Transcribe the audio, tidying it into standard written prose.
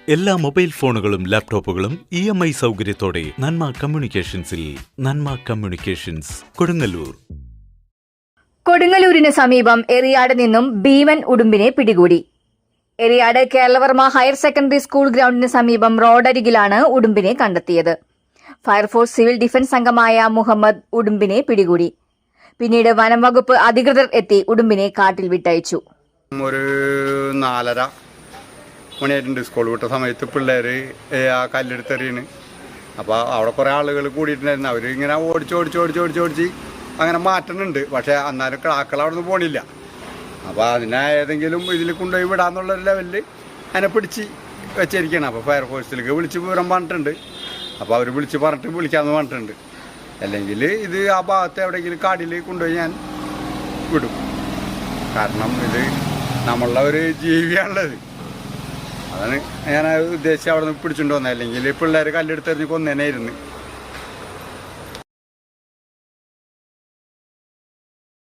എല്ലാ മൊബൈൽ ഫോണുകളും ലാപ്ടോപ്പുകളും EMI സൗകര്യത്തോടെ നന്മ കമ്മ്യൂണിക്കേഷൻസിൽ. നന്മ കമ്മ്യൂണിക്കേഷൻസ്, കൊടുങ്ങല്ലൂർ. കൊടുങ്ങല്ലൂരിന് സമീപം എറിയാട് നിന്നും ഭീമൻ ഉടുമ്പിനെ പിടികൂടി. Eriyad Keralavarma higher secondary school ഗ്രൗണ്ടിന് സമീപം റോഡരികിലാണ് ഉടുമ്പിനെ കണ്ടെത്തിയത്. ഫയർഫോഴ്സ് സിവിൽ ഡിഫൻസ് അംഗമായ മുഹമ്മദ് ഉടുമ്പിനെ പിടികൂടി. പിന്നീട് വനം വകുപ്പ് അധികൃതർ എത്തി ഉടുമ്പിനെ കാട്ടിൽ വിട്ടയച്ചു. ഒരു 4:30 മണിയായിട്ടുണ്ട്. സ്കൂൾ വിട്ട സമയത്ത് പിള്ളേർ ആ കല്ലെടുത്തെറിയാണ്. അപ്പോൾ അവിടെ കുറേ ആളുകൾ കൂടിയിട്ടുണ്ടായിരുന്നു. അവർ ഇങ്ങനെ ഓടിച്ച് അങ്ങനെ മാറ്റുന്നുണ്ട്. പക്ഷേ എന്നാലും ക്ലാക്കൾ അവിടെ നിന്ന് പോണില്ല. അപ്പോൾ അതിനെ ഏതെങ്കിലും ഇതിൽ കൊണ്ടുപോയി വിടാന്നുള്ളൊരു ലെവലിൽ അതിനെ പിടിച്ച് വെച്ചിരിക്കുകയാണ്. അപ്പോൾ ഫയർഫോഴ്സിലേക്ക് വിളിച്ച് വിവരം പറഞ്ഞിട്ടുണ്ട്. അപ്പോൾ അവർ വിളിക്കാമെന്ന് പറഞ്ഞിട്ടുണ്ട്. അല്ലെങ്കിൽ ഇത് ആ ഭാഗത്ത് എവിടെയെങ്കിലും കാടിൽ കൊണ്ടുപോയി ഞാൻ വിടും. കാരണം ഇത് നമ്മളുടെ ഒരു ജീവിയാണുള്ളത്. അതാണ് ഞാൻ ഉദ്ദേശിച്ച് അവിടെ നിന്ന് പിടിച്ചുകൊണ്ട് വന്നത്. അല്ലെങ്കിൽ പിള്ളേർ കല്ലെടുത്തെറിഞ്ഞ് കൊന്നേനായിരുന്നു.